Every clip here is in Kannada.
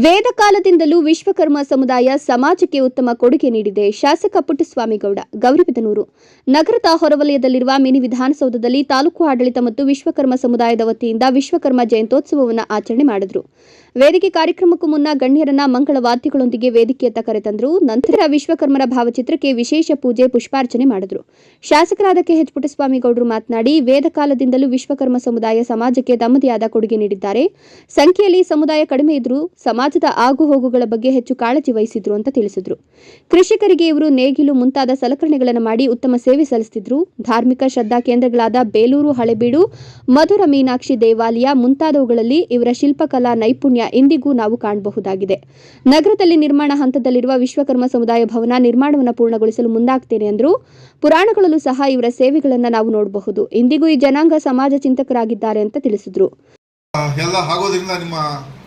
ವೇದ ಕಾಲದಿಂದಲೂ ವಿಶ್ವಕರ್ಮ ಸಮುದಾಯ ಸಮಾಜಕ್ಕೆ ಉತ್ತಮ ಕೊಡುಗೆ ನೀಡಿದೆ. ಶಾಸಕ ಪುಟ್ಟಸ್ವಾಮಿಗೌಡ, ಗೌರಿಬಿದನೂರು ನಗರದ ಹೊರವಲಯದಲ್ಲಿರುವ ಮಿನಿ ವಿಧಾನಸೌಧದಲ್ಲಿ ತಾಲೂಕು ಆಡಳಿತ ಮತ್ತು ವಿಶ್ವಕರ್ಮ ಸಮುದಾಯದ ವತಿಯಿಂದ ವಿಶ್ವಕರ್ಮ ಜಯಂತ್ಯೋತ್ಸವವನ್ನು ಆಚರಣೆ ಮಾಡಿದರು. ವೇದಿಕೆ ಕಾರ್ಯಕ್ರಮಕ್ಕೂ ಮುನ್ನ ಗಣ್ಯರನ್ನ ಮಂಗಳವಾದ್ಯಗಳೊಂದಿಗೆ ವೇದಿಕೆಯತ್ತ ಕರೆತಂದರು. ನಂತರ ವಿಶ್ವಕರ್ಮರ ಭಾವಚಿತ್ರಕ್ಕೆ ವಿಶೇಷ ಪೂಜೆ, ಪುಷ್ಪಾರ್ಚನೆ ಮಾಡಿದರು. ಶಾಸಕರಾದ ಕೆಎಚ್ ಪುಟ್ಟಸ್ವಾಮಿಗೌಡರು ಮಾತನಾಡಿ, ವೇದ ಕಾಲದಿಂದಲೂ ವಿಶ್ವಕರ್ಮ ಸಮುದಾಯ ಸಮಾಜಕ್ಕೆ ತಮ್ಮದೇ ಆದ ಕೊಡುಗೆ ನೀಡಿದ್ದಾರೆ. ಸಂಖ್ಯೆಯಲ್ಲಿ ಸಮುದಾಯ ಕಡಿಮೆ ಇದ್ದರೂ ಸಮಾಜದ ಆಗುಹೋಗುಗಳ ಬಗ್ಗೆ ಹೆಚ್ಚು ಕಾಳಜಿ ವಹಿಸಿದ್ರು ಅಂತ ತಿಳಿಸಿದ್ರು. ಕೃಷಿಕರಿಗೆ ಇವರು ನೇಗಿಲು ಮುಂತಾದ ಸಲಕರಣೆಗಳನ್ನು ಮಾಡಿ ಉತ್ತಮ ಸೇವೆ ಸಲ್ಲಿಸುತ್ತಿದ್ರು. ಧಾರ್ಮಿಕ ಶ್ರದ್ಧಾ ಕೇಂದ್ರಗಳಾದ ಬೇಲೂರು, ಹಳೆಬೀಡು, ಮಧುರ ಮೀನಾಕ್ಷಿ ದೇವಾಲಯ ಮುಂತಾದವುಗಳಲ್ಲಿ ಇವರ ಶಿಲ್ಪಕಲಾ ನೈಪುಣ್ಯ ಇಂದಿಗೂ ನಾವು ಕಾಣಬಹುದಾಗಿದೆ. ನಗರದಲ್ಲಿ ನಿರ್ಮಾಣ ಹಂತದಲ್ಲಿರುವ ವಿಶ್ವಕರ್ಮ ಸಮುದಾಯ ಭವನ ನಿರ್ಮಾಣವನ್ನು ಪೂರ್ಣಗೊಳಿಸಲು ಮುಂದಾಗ್ತೇನೆ ಎಂದರು. ಪುರಾಣಗಳಲ್ಲೂ ಸಹ ಇವರ ಸೇವೆಗಳನ್ನು ನಾವು ನೋಡಬಹುದು. ಇಂದಿಗೂ ಈ ಜನಾಂಗ ಸಮಾಜ ಚಿಂತಕರಾಗಿದ್ದಾರೆ ಅಂತ ತಿಳಿಸಿದ್ರು. ಎಲ್ಲ ಆಗೋದ್ರಿಂದ ನಿಮ್ಮ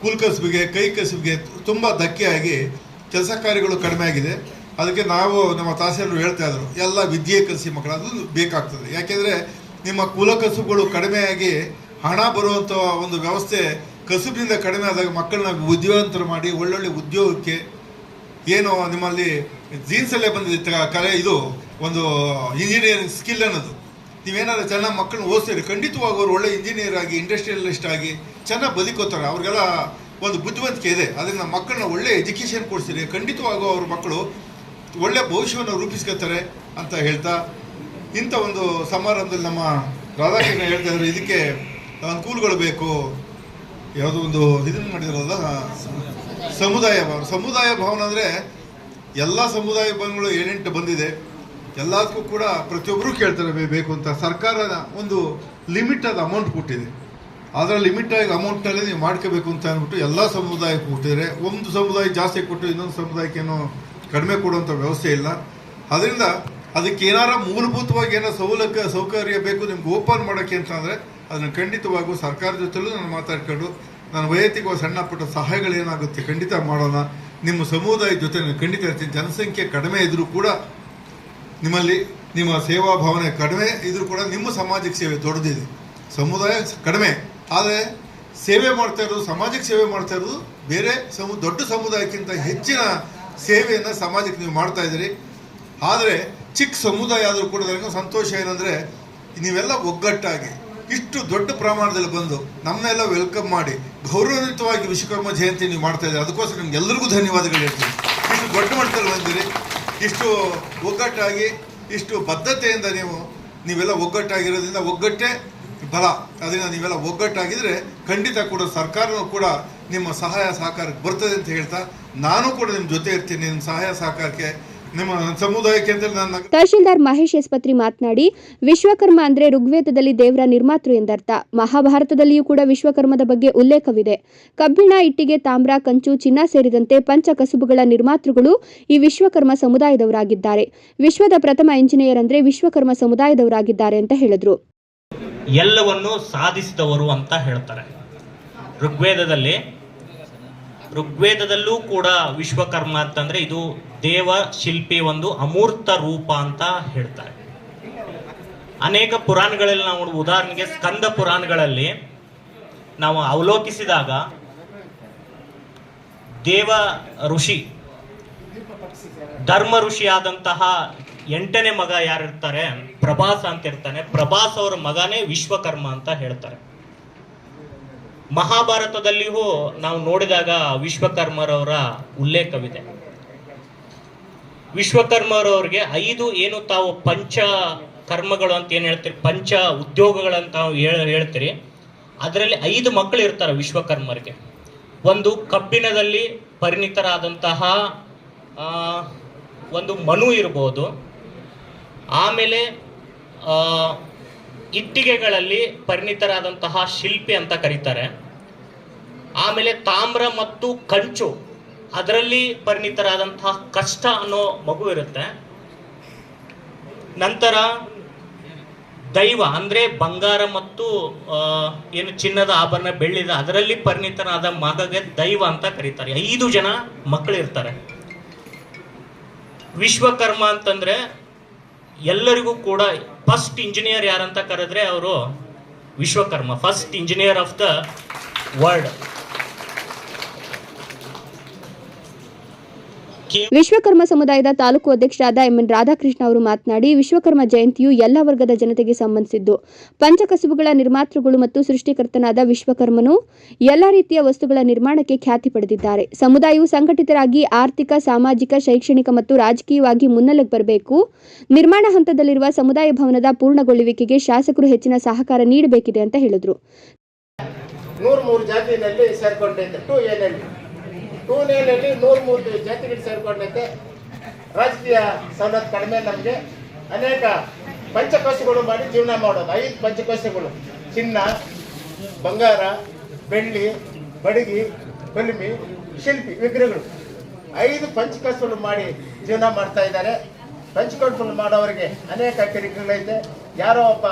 ಕೂಲ್ ಕಸುಬಿಗೆ, ಕೈ ಕಸುಬಿಗೆ ತುಂಬ ಧಕ್ಕೆಯಾಗಿ ಕೆಲಸ ಕಾರ್ಯಗಳು ಕಡಿಮೆ ಆಗಿದೆ. ಅದಕ್ಕೆ ನಾವು ನಮ್ಮ ತಹಸೀಲ್ದಾರರು ಹೇಳ್ತಾ ಇದ್ರು, ಎಲ್ಲ ವಿದ್ಯೆ ಕಲಿಸಿ ಮಕ್ಕಳು, ಅದು ಬೇಕಾಗ್ತದೆ. ಯಾಕೆಂದರೆ ನಿಮ್ಮ ಕುಲ ಕಸುಬುಗಳು ಕಡಿಮೆಯಾಗಿ ಹಣ ಬರುವಂಥ ಒಂದು ವ್ಯವಸ್ಥೆ ಕಸುಬಿನಿಂದ ಕಡಿಮೆ ಆದಾಗ ಮಕ್ಕಳನ್ನ ಬುದ್ಧಿವಂತರು ಮಾಡಿ ಒಳ್ಳೊಳ್ಳೆ ಉದ್ಯೋಗಕ್ಕೆ, ಏನು ನಿಮ್ಮಲ್ಲಿ ಜೀನ್ಸಲ್ಲೇ ಬಂದಿದೆ ಕಲೆ, ಇದು ಒಂದು ಇಂಜಿನಿಯರಿಂಗ್ ಸ್ಕಿಲ್ ಅನ್ನೋದು. ನೀವೇನಾದ್ರು ಚೆನ್ನಾಗಿ ಮಕ್ಕಳನ್ನ ಓದಿಸ್ತೀರಿ, ಖಂಡಿತವಾಗಿ ಅವರು ಒಳ್ಳೆ ಇಂಜಿನಿಯರ್ ಆಗಿ, ಇಂಡಸ್ಟ್ರಿಯಲಿಸ್ಟ್ ಆಗಿ ಚೆನ್ನಾಗಿ ಬದುಕೋತಾರೆ. ಅವ್ರಿಗೆಲ್ಲ ಒಂದು ಬುದ್ಧಿವಂತಿಕೆ ಇದೆ. ಅದರಿಂದ ಮಕ್ಕಳನ್ನ ಒಳ್ಳೆ ಎಜುಕೇಷನ್ ಕೊಡಿಸ್ತೀರಿ, ಖಂಡಿತವಾಗೂ ಅವ್ರ ಮಕ್ಕಳು ಒಳ್ಳೆ ಭವಿಷ್ಯವನ್ನು ರೂಪಿಸ್ಕೊತಾರೆ ಅಂತ ಹೇಳ್ತಾ, ಇಂಥ ಒಂದು ಸಮಾರಂಭದಲ್ಲಿ ನಮ್ಮ ರಾಧಾಕೃಷ್ಣ ಹೇಳ್ತಾ ಇದ್ರು, ಇದಕ್ಕೆ ಅನುಕೂಲಗಳು ಬೇಕು. ಯಾವುದೋ ಒಂದು ಇದನ್ನು ಮಾಡಿದ್ರಲ್ಲ, ಸಮುದಾಯ ಭವನ ಅಂದರೆ ಎಲ್ಲ ಸಮುದಾಯ ಭವನಗಳು 7-8 ಬಂದಿದೆ. ಎಲ್ಲದಕ್ಕೂ ಕೂಡ ಪ್ರತಿಯೊಬ್ಬರು ಕೇಳ್ತಾರೆ ಬೇಕು ಅಂತ. ಸರ್ಕಾರದ ಒಂದು ಲಿಮಿಟ್ ಆದ ಅಮೌಂಟ್ ಕೊಟ್ಟಿದೆ. ಅದರ ಲಿಮಿಟ್ ಆಗಿ ಅಮೌಂಟಲ್ಲಿ ನೀವು ಮಾಡ್ಕೋಬೇಕು ಅಂತ ಅಂದ್ಬಿಟ್ಟು ಎಲ್ಲ ಸಮುದಾಯಕ್ಕೆ ಕೊಟ್ಟಿದ್ದಾರೆ. ಒಂದು ಸಮುದಾಯ ಜಾಸ್ತಿ ಕೊಟ್ಟು ಇನ್ನೊಂದು ಸಮುದಾಯಕ್ಕೇನೋ ಕಡಿಮೆ ಕೊಡುವಂಥ ವ್ಯವಸ್ಥೆ ಇಲ್ಲ. ಅದರಿಂದ ಅದಕ್ಕೆ ಏನಾರ ಮೂಲಭೂತವಾಗಿ ಏನೋ ಸೌಕರ್ಯ ಬೇಕು ನಿಮ್ಗೆ ಓಪನ್ ಮಾಡೋಕ್ಕೆ ಅಂತ ಅಂದರೆ ಅದನ್ನು ಖಂಡಿತವಾಗೂ ಸರ್ಕಾರದ ಜೊತೆಲೂ ನಾನು ಮಾತಾಡ್ಕೊಂಡು ನಾನು ವೈಯಕ್ತಿಕವಾಗಿ ಸಣ್ಣ ಪುಟ್ಟ ಸಹಾಯಗಳೇನಾಗುತ್ತೆ ಖಂಡಿತ ಮಾಡೋಣ. ನಿಮ್ಮ ಸಮುದಾಯದ ಜೊತೆ ನಾನು ಖಂಡಿತ ಇರ್ತೀನಿ. ಜನಸಂಖ್ಯೆ ಕಡಿಮೆ ಇದ್ದರೂ ಕೂಡ ನಿಮ್ಮಲ್ಲಿ ನಿಮ್ಮ ಸೇವಾ ಭಾವನೆ ಕಡಿಮೆ ಇದ್ರೂ ಕೂಡ ನಿಮ್ಮ ಸಮಾಜಕ್ಕೆ ಸೇವೆ ದೊಡ್ಡದಿದೆ. ಸಮುದಾಯ ಕಡಿಮೆ ಆದರೆ ಸೇವೆ ಮಾಡ್ತಾ ಇರೋದು, ಸಮಾಜಕ್ಕೆ ಸೇವೆ ಮಾಡ್ತಾ ಇರೋದು ಬೇರೆ ದೊಡ್ಡ ಸಮುದಾಯಕ್ಕಿಂತ ಹೆಚ್ಚಿನ ಸೇವೆಯನ್ನು ಸಮಾಜಕ್ಕೆ ನೀವು ಮಾಡ್ತಾ ಇದ್ದೀರಿ. ಆದರೆ ಚಿಕ್ಕ ಸಮುದಾಯ ಆದರೂ ಕೂಡ ನನಗೆ ಸಂತೋಷ ಏನಂದರೆ, ನೀವೆಲ್ಲ ಒಗ್ಗಟ್ಟಾಗಿ ಇಷ್ಟು ದೊಡ್ಡ ಪ್ರಮಾಣದಲ್ಲಿ ಬಂದು ನಮ್ಮನ್ನೆಲ್ಲ ವೆಲ್ಕಮ್ ಮಾಡಿ ಗೌರವಯುತವಾಗಿ ವಿಶ್ವಕರ್ಮ ಜಯಂತಿ ನೀವು ಮಾಡ್ತಾ ಇದ್ದೀರಿ. ಅದಕ್ಕೋಸ್ಕರ ನಿಮ್ಗೆಲ್ಲರಿಗೂ ಧನ್ಯವಾದಗಳು ಹೇಳ್ತೀನಿ. ಇಷ್ಟು ದೊಡ್ಡ ಮಟ್ಟದಲ್ಲಿ ಬಂದಿರಿ, ಇಷ್ಟು ಒಗ್ಗಟ್ಟಾಗಿ, ಇಷ್ಟು ಬದ್ಧತೆಯಿಂದ ನೀವೆಲ್ಲ ಒಗ್ಗಟ್ಟಾಗಿರೋದ್ರಿಂದ ಒಗ್ಗಟ್ಟೇ ಬಲ. ಅದರಿಂದ ನೀವೆಲ್ಲ ಒಗ್ಗಟ್ಟಾಗಿದ್ರೆ ಖಂಡಿತ ಕೂಡ ಸರ್ಕಾರನೂ ಕೂಡ ನಿಮ್ಮ ಸಹಾಯ ಸಹಕಾರಕ್ಕೆ ಬರ್ತದೆ ಅಂತ ಹೇಳ್ತಾ, ನಾನು ಕೂಡ ನಿಮ್ಮ ಜೊತೆ ಇರ್ತೀನಿ. ನಿಮ್ಮ ಸಹಾಯ ಸಹಕಾರಕ್ಕೆ, ನಿಮ್ಮ ಸಮುದಾಯಕ್ಕೆ ಅಂತ ನನ್ನ ತಹಶೀಲ್ದಾರ್ ಮಹೇಶ್ ಎಸ್ಪತ್ರಿ ಮಾತನಾಡಿ, ವಿಶ್ವಕರ್ಮ ಅಂದ್ರೆ ಋಗ್ವೇದದಲ್ಲಿ ದೇವರ ನಿರ್ಮಾತೃ ಎಂದರ್ಥ. ಮಹಾಭಾರತದಲ್ಲಿಯೂ ಕೂಡ ವಿಶ್ವಕರ್ಮದ ಬಗ್ಗೆ ಉಲ್ಲೇಖವಿದೆ. ಕಬ್ಬಿಣ, ಇಟ್ಟಿಗೆ, ತಾಮ್ರ, ಕಂಚು, ಚಿನ್ನ ಸೇರಿದಂತೆ ಪಂಚ ಕಸುಬುಗಳ ನಿರ್ಮಾತೃಗಳು ಈ ವಿಶ್ವಕರ್ಮ ಸಮುದಾಯದವರಾಗಿದ್ದಾರೆ. ವಿಶ್ವದ ಪ್ರಥಮ ಇಂಜಿನಿಯರ್ ಅಂದ್ರೆ ವಿಶ್ವಕರ್ಮ ಸಮುದಾಯದವರಾಗಿದ್ದಾರೆ ಅಂತ ಹೇಳಿದ್ರು. ಎಲ್ಲವನ್ನು ಸಾಧಿಸಿದವರು ಅಂತ ಹೇಳ್ತಾರೆ. ಋಗ್ವೇದದಲ್ಲೂ ಕೂಡ ವಿಶ್ವಕರ್ಮ ಅಂತಂದ್ರೆ ಇದು ದೇವ ಶಿಲ್ಪಿ ಒಂದು ಅಮೂರ್ತ ರೂಪ ಅಂತ ಹೇಳ್ತಾರೆ. ಅನೇಕ ಪುರಾಣಗಳಲ್ಲಿ ನಾವು, ಉದಾಹರಣೆಗೆ ಸ್ಕಂದ ಪುರಾಣಗಳಲ್ಲಿ ನಾವು ಅವಲೋಕಿಸಿದಾಗ ದೇವ ಋಷಿ, ಧರ್ಮ ಋಷಿಯಾದಂತಹ 8ನೇ ಮಗ ಯಾರಿರ್ತಾರೆ, ಪ್ರಭಾಸ ಅಂತ ಇರ್ತಾನೆ. ಪ್ರಭಾಸ್ ಅವರ ಮಗನೇ ವಿಶ್ವಕರ್ಮ ಅಂತ ಹೇಳ್ತಾರೆ. ಮಹಾಭಾರತದಲ್ಲಿಯೂ ನಾವು ನೋಡಿದಾಗ ವಿಶ್ವಕರ್ಮರವರ ಉಲ್ಲೇಖವಿದೆ. ವಿಶ್ವಕರ್ಮರವ್ರಿಗೆ 5 ಏನು ತಾವು ಪಂಚ ಕರ್ಮಗಳು ಅಂತ ಏನು ಹೇಳ್ತೀರಿ, ಪಂಚ ಉದ್ಯೋಗಗಳಂತ ಹೇಳ್ತೀರಿ. ಅದರಲ್ಲಿ 5 ಮಕ್ಕಳು ಇರ್ತಾರೆ ವಿಶ್ವಕರ್ಮರಿಗೆ. ಒಂದು ಕಬ್ಬಿಣದಲ್ಲಿ ಪರಿಣಿತರಾದಂತಹ ಒಂದು ಮನು ಇರ್ಬೋದು. ಆಮೇಲೆ ಇಟ್ಟಿಗೆಗಳಲ್ಲಿ ಪರಿಣಿತರಾದಂತಹ ಶಿಲ್ಪಿ ಅಂತ ಕರೀತಾರೆ. ಆಮೇಲೆ ತಾಮ್ರ ಮತ್ತು ಕಂಚು, ಅದರಲ್ಲಿ ಪರಿಣಿತರಾದಂತಹ ಕಷ್ಟ ಅನ್ನೋ ಮಗು ಇರುತ್ತೆ. ನಂತರ ದೈವ ಅಂದ್ರೆ ಬಂಗಾರ ಮತ್ತು ಏನು ಚಿನ್ನದ ಆಭರಣ, ಬೆಳ್ಳಿದ, ಅದರಲ್ಲಿ ಪರಿಣಿತರಾದ ಮಗಗೆ ದೈವ ಅಂತ ಕರೀತಾರೆ. 5 ಜನ ಮಕ್ಕಳು ಇರ್ತಾರೆ. ವಿಶ್ವಕರ್ಮ ಅಂತಂದ್ರೆ ಎಲ್ಲರಿಗೂ ಕೂಡ ಫಸ್ಟ್ ಇಂಜಿನಿಯರ್ ಯಾರಂತ ಕರೆದ್ರೆ ಅವರು Vishwakarma, first engineer of the world. Vishwakarma ಸಮುದಾಯದ ತಾಲೂಕು ಅಧ್ಯಕ್ಷರಾದ ಎಂಎನ್ ರಾಧಾಕೃಷ್ಣ ಅವರು ಮಾತನಾಡಿ, ವಿಶ್ವಕರ್ಮ ಜಯಂತಿಯು ಎಲ್ಲ ವರ್ಗದ ಜನತೆಗೆ ಸಂಬಂಧಿಸಿದ್ದು, ಪಂಚಕಸುಬುಗಳ ನಿರ್ಮಾತೃಗಳು ಮತ್ತು ಸೃಷ್ಟಿಕರ್ತನಾದ ವಿಶ್ವಕರ್ಮನು ಎಲ್ಲ ರೀತಿಯ ವಸ್ತುಗಳ ನಿರ್ಮಾಣಕ್ಕೆ ಖ್ಯಾತಿ ಪಡೆದಿದ್ದಾರೆ. ಸಮುದಾಯವು ಸಂಘಟಿತರಾಗಿ ಆರ್ಥಿಕ, ಸಾಮಾಜಿಕ, ಶೈಕ್ಷಣಿಕ ಮತ್ತು ರಾಜಕೀಯವಾಗಿ ಮುನ್ನೆಲೆಗೆ ಬರಬೇಕು. ನಿರ್ಮಾಣ ಹಂತದಲ್ಲಿರುವ ಸಮುದಾಯ ಭವನದ ಪೂರ್ಣಗೊಳ್ಳುವಿಕೆಗೆ ಶಾಸಕರು ಹೆಚ್ಚಿನ ಸಹಕಾರ ನೀಡಬೇಕಿದೆ ಅಂತ ಹೇಳಿದರು. 103 ಜಾತಿನಲ್ಲಿ ಸೇರ್ಕೊಂಡೈತೆ. 2A ನಲ್ಲಿ 103 ಜಾತಿಗಳು ಸೇರ್ಕೊಂಡೈತೆ. ರಾಜಕೀಯ ಸವಲತ್ತು ಕಡಿಮೆ. ನಮಗೆ ಅನೇಕ ಪಂಚಕೋಶಗಳು ಮಾಡಿ ಜೀವನ ಮಾಡೋದು. 5 ಪಂಚಕೋಶಗಳು: ಚಿನ್ನ, ಬಂಗಾರ, ಬೆಳ್ಳಿ, ಬಡಗಿ, ಕಲ್ಮಿ, ಶಿಲ್ಪಿ, ವಿಗ್ರಹಗಳು. 5 ಪಂಚಕೋಶಗಳು ಮಾಡಿ ಜೀವನ ಮಾಡ್ತಾ ಇದ್ದಾರೆ. ಪಂಚಕೋಶಗಳು ಮಾಡೋರಿಗೆ ಅನೇಕ ಕಿರಿಕಿರಿಗಳೈತೆ. ಯಾರೋ ಒಬ್ಬ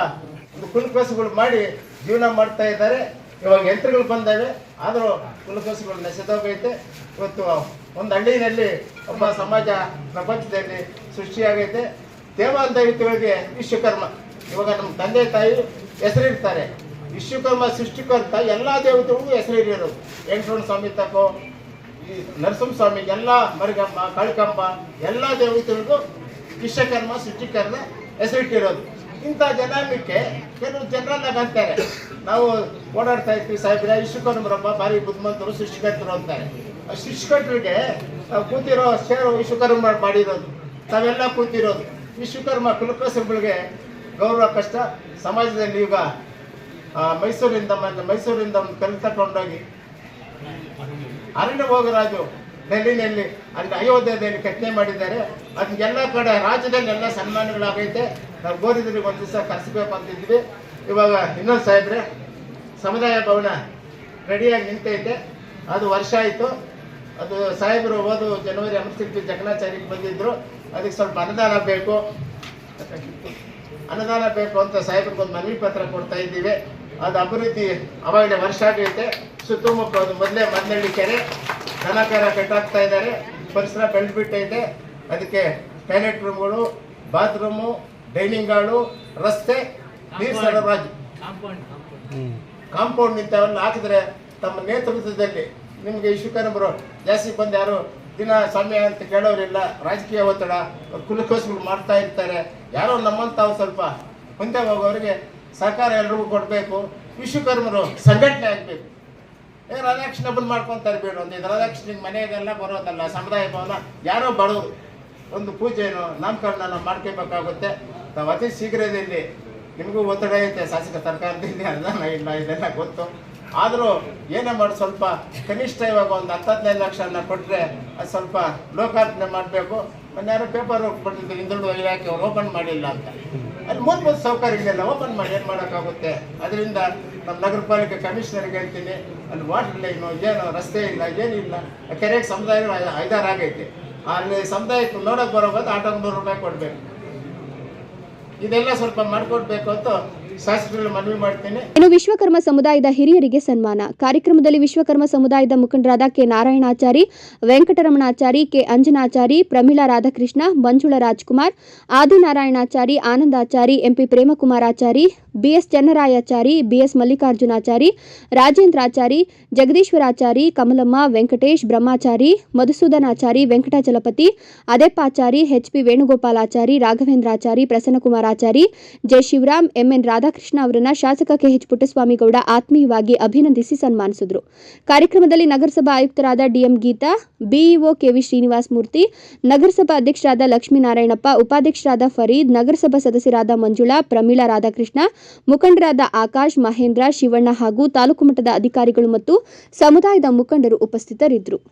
ಕುಲಕೋಶಗಳು ಮಾಡಿ ಜೀವನ ಮಾಡ್ತಾ ಇದ್ದಾರೆ. ಇವಾಗ ಯಂತ್ರಗಳು ಬಂದವೆ, ಆದರೂ ಕುಲಕೋಶಗಳು ನಶೆದೋಗೈತೆ. ಇವತ್ತು ಒಂದು ಹಳ್ಳಿನಲ್ಲಿ ಒಬ್ಬ ಸಮಾಜ ಪ್ರಪಂಚದಲ್ಲಿ ಸೃಷ್ಟಿಯಾಗೈತೆ. ದೇವಾಂತಯುಕ್ತಗಳಿಗೆ ವಿಶ್ವಕರ್ಮ. ಇವಾಗ ನಮ್ಮ ತಂದೆ ತಾಯಿ ಹೆಸರಿರ್ತಾರೆ. ವಿಶ್ವಕರ್ಮ ಸೃಷ್ಟಿಕರ್ತ ಎಲ್ಲ ದೇವತೆಗಳಿಗೂ ಹೆಸರಿರೋದು. ವೆಂಕಟರಮಣ ಸ್ವಾಮಿ ತಕೋ, ಈ ನರಸಿಂಹಸ್ವಾಮಿ, ಎಲ್ಲ ಮರಿಗಮ್ಮ, ಕಾಳಿಕಮ್ಮ, ಎಲ್ಲ ದೇವತೆಗಳಿಗೂ ವಿಶ್ವಕರ್ಮ ಸೃಷ್ಟಿಕರ್ಮ ಹೆಸರಿಟ್ಟಿರೋದು. ಇಂಥ ಜನಾಂಗಕ್ಕೆ ಕೆಲವು ಜನರನ್ನಾಗ ಅಂತಾರೆ. ನಾವು ಓಡಾಡ್ತಾ ಇರ್ತೀವಿ, ಸಾಹೇಬ್ರೆ ವಿಶ್ವಕರ್ಮರಪ್ಪ ಭಾರಿ ಬುದ್ಧಿಮಂತರು, ಸೃಷ್ಟಿಕರ್ತರು ಅಂತಾರೆ. ಆ ಸೃಷ್ಟಿಕರ್ತರಿಗೆ ನಾವು ಕೂತಿರೋ ಸೇರು ವಿಶ್ವಕರ್ಮ ಮಾಡಿರೋದು, ತಾವೆಲ್ಲ ಕೂತಿರೋದು. ವಿಶ್ವಕರ್ಮ ಕುಲಕೋಶಗಳಿಗೆ ಗೌರವ ಕಷ್ಟ. ಸಮಾಜದಲ್ಲಿ ಈಗ ಮೈಸೂರಿಂದ ಒಂದು ಕಲ್ಲು ತಗೊಂಡೋಗಿ ಅರಣ್ಯ ಹೋಗರಾಜು ಡೆಲ್ಲಿನಲ್ಲಿ ಅಲ್ಲಿ ಅಯೋಧ್ಯೆಯಲ್ಲಿ ಕೆತ್ತನೆ ಮಾಡಿದ್ದಾರೆ. ಅದಕ್ಕೆಲ್ಲ ಕಡೆ ರಾಜ್ಯದಲ್ಲಿ ಎಲ್ಲ ಸನ್ಮಾನಗಳಾಗೈತೆ. ನಾವು ಗೋರಿದ್ರಿಗೆ ಒಂದು ದಿವಸ ಕರೆಸಬೇಕು ಅಂತಿದ್ವಿ. ಇವಾಗ ಇನ್ನೊಂದು ಸಾಹೇಬ್ರೆ ಸಮುದಾಯ ಭವನ ರೆಡಿಯಾಗಿ ನಿಂತೈತೆ. ಅದು ವರ್ಷ ಆಯಿತು. ಅದು ಸಾಹೇಬರು ಹೋದು ಜನವರಿ ಅಮೃತಶಿಲ್ಪಿ ಜಗನ್ನಾಚಾರ್ಯಕ್ಕೆ ಬಂದಿದ್ದರು. ಅದಕ್ಕೆ ಸ್ವಲ್ಪ ಅನುದಾನ ಬೇಕು ಅಂತ ಸಾಹೇಬ್ರಿಗೊಂದು ಮನವಿ ಪತ್ರ ಕೊಡ್ತಾ ಇದ್ದೀವಿ. ಅದು ಅಭಿವೃದ್ಧಿ ಅವಾಗಲೇ ವರ್ಷ ಆಗೈತೆ. ಸುತ್ತಮುತ್ತ ಅದು ಮದ್ನಳ್ಳಿ ಕೆರೆ ದನಕರ ಕಟ್ಟಾಗ್ತಾ ಇದ್ದಾರೆ. ಪರಿಸರ ಬೆಳೆದ್ಬಿಟ್ಟೈತೆ. ಅದಕ್ಕೆ ಟಾಯ್ಲೆಟ್ ರೂಮ್ಗಳು, ಬಾತ್ರೂಮು, ಡೈನಿಂಗ್ ಹಾಲು, ರಸ್ತೆ, ನೀರು ಸರಬರಾಜು, ಕಾಂಪೌಂಡ್ ಇಂಥವೆಲ್ಲ ಹಾಕಿದ್ರೆ ತಮ್ಮ ನೇತೃತ್ವದಲ್ಲಿ ನಿಮಗೆ ವಿಶ್ವಕರ್ಮರು ಜಾಸ್ತಿ ಬಂದು ಯಾರು ದಿನ ಸಮಯ ಅಂತ ಕೇಳೋರಿಲ್ಲ. ರಾಜಕೀಯ ಒತ್ತಡ, ಕುಲಕೋಶಗಳು ಮಾಡ್ತಾ ಇರ್ತಾರೆ. ಯಾರೋ ನಮ್ಮಂತಾವು ಸ್ವಲ್ಪ ಮುಂದೆ ಹೋಗೋರಿಗೆ ಸರ್ಕಾರ ಎಲ್ರಿಗೂ ಕೊಡಬೇಕು. ವಿಶ್ವಕರ್ಮರು ಸಂಘಟನೆ ಆಗಬೇಕು. ರಾಧಾಕೃಷ್ಣ ಬಂದು ಮಾಡ್ಕೊತಾರೆ ಬೇಡ ಅಂತ. ಇದು ರಾಧಾಕೃಷ್ಣನಿಗೆ ಮನೆಯದೆಲ್ಲ ಬರೋದಲ್ಲ. ಸಮುದಾಯ ಭವನ ಯಾರೋ ಬಡವರು ಒಂದು ಪೂಜೆನೋ ನಾಮಕರಣನ ಮಾಡ್ಕೋಬೇಕಾಗುತ್ತೆ. ನಾವು ಅತಿ ಶೀಘ್ರದಲ್ಲಿ, ನಿಮಗೂ ಒತ್ತಡ ಐತೆ ಶಾಸಕ ಸರ್ಕಾರದಿಂದ, ಅನುದಾನ ಇಲ್ಲ, ಇದೆಲ್ಲ ಗೊತ್ತು. ಆದರೂ ಏನೇ ಮಾಡಿ ಸ್ವಲ್ಪ ಕನಿಷ್ಠ ಇವಾಗ ಒಂದು 10-15 ಲಕ್ಷನ ಕೊಟ್ಟರೆ ಅದು ಸ್ವಲ್ಪ ಲೋಕಾರ್ಪಣೆ ಮಾಡಬೇಕು. ಮೊನ್ನೆ ಯಾರೋ ಪೇಪರ್ ಕೊಟ್ಟಿದ್ದು ಹಿಂದುಳಿದ ಇಲಾಖೆ ಅವ್ರು ಓಪನ್ ಮಾಡಿಲ್ಲ ಅಂತ. ಅಲ್ಲಿ ಮೂಲಭೂತ ಸೌಕರ್ಯಗಳೆಲ್ಲ ಓಪನ್ ಮಾಡಿ ಏನು ಮಾಡೋಕ್ಕಾಗುತ್ತೆ? ಅದರಿಂದ ನಮ್ಮ ನಗರ ಪಾಲಿಕೆ ಕಮಿಷನರ್ಗೆ ಹೇಳ್ತೀನಿ, ಅಲ್ಲಿ ವಾಟರ್ ಲೈನು ಏನು ರಸ್ತೆ ಇಲ್ಲ, ಏನಿಲ್ಲ. ಕೆರೆಗೆ ಸಮುದಾಯ 5-6 ಆಗೈತೆ. ಅಲ್ಲಿ ಸಮುದಾಯಕ್ಕೆ ನೋಡೋಕೆ ಬರೋಬೋದು ಆಟೋಗೆ 100 ರೂಪಾಯಿ ಕೊಡಬೇಕು. ಇದೆಲ್ಲ ಸ್ವಲ್ಪ ಮಾಡಿಕೊಡ್ಬೇಕು ಅಂತ ಶಾಸಕರಲ್ಲಿ ಮನವಿ ಮಾಡ್ತೀನಿ. ಇನ್ನು ವಿಶ್ವಕರ್ಮ ಸಮುದಾಯದ ಹಿರಿಯರಿಗೆ ಸನ್ಮಾನ ಕಾರ್ಯಕ್ರಮದಲ್ಲಿ ವಿಶ್ವಕರ್ಮ ಸಮುದಾಯದ ಮುಖಂಡರಾದ K Narayanachari, Venkataramanachari, K Anjanachari, Pramila Radhakrishna, Manjula Rajkumar, Adinarayanachari, Anandachari, MP Premakumarachari, BS Chennarayachari, BS Mallikarjunachari, Rajendrachari, Jagadishwarachari, Kamalamma, Venkatesh, Brahmachari, Madhusudanachari, Venkatachalapathi, Adepachari, HP Venugopalachari, Raghavendrachari, Prasannakumarachari, J Shivaram, MN Radhakrishna ಅವರನ್ನ ಶಾಸಕ ಕೆಎಚ್ ಪುಟ್ಟಸ್ವಾಮಿಗೌಡ ಆತ್ಮೀಯವಾಗಿ ಅಭಿನಂದಿಸಿ ಸನ್ಮಾನಿಸಿದರು. ಕಾರ್ಯಕ್ರಮದಲ್ಲಿ ನಗರಸಭಾ ಆಯುಕ್ತರಾದ DM Geetha, BEO KV Srinivasa Murthy, ನಗರಸಭಾ ಅಧ್ಯಕ್ಷರಾದ ಲಕ್ಷ್ಮೀನಾರಾಯಣಪ್ಪ, ಉಪಾಧ್ಯಕ್ಷರಾದ ಫರೀದ್, ನಗರಸಭಾ ಸದಸ್ಯರಾದ ಮಂಜುಳಾ, ಪ್ರಮೀಳಾ ರಾಧಾಕೃಷ್ಣ, ಮುಖಂಡರಾದ ಆಕಾಶ್, ಮಹೇಂದ್ರ, ಶಿವಣ್ಣ ಹಾಗೂ ತಾಲೂಕು ಮಟ್ಟದ ಅಧಿಕಾರಿಗಳು ಮತ್ತು ಸಮುದಾಯದ ಮುಖಂಡರು ಉಪಸ್ಥಿತರಿದ್ದರು.